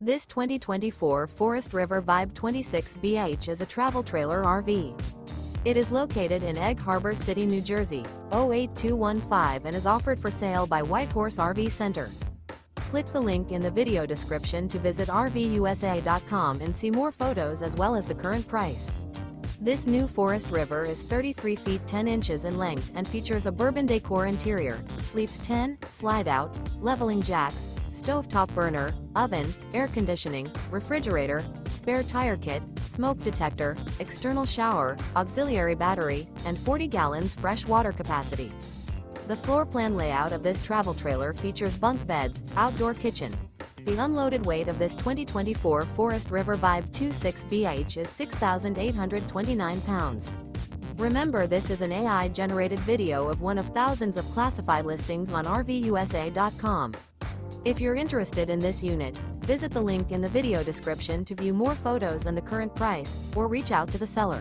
This 2024 Forest River Vibe 26BH is a travel trailer RV. It is located in Egg Harbor City, New Jersey, 08215 and is offered for sale by Whitehorse RV Center. Click the link in the video description to visit RVUSA.com and see more photos as well as the current price. This new Forest River is 33 feet 10 inches in length and features a bourbon decor interior, sleeps 10, slide-out, leveling jacks, stovetop burner, oven, air conditioning, refrigerator, spare tire kit, smoke detector, external shower, auxiliary battery, and 40 gallons fresh water capacity. The floor plan layout of this travel trailer features bunk beds, outdoor kitchen. The unloaded weight of this 2024 Forest River Vibe 26BH is 6,829 pounds. Remember, this is an AI-generated video of one of thousands of classified listings on RVUSA.com. If you're interested in this unit, visit the link in the video description to view more photos and the current price, or reach out to the seller.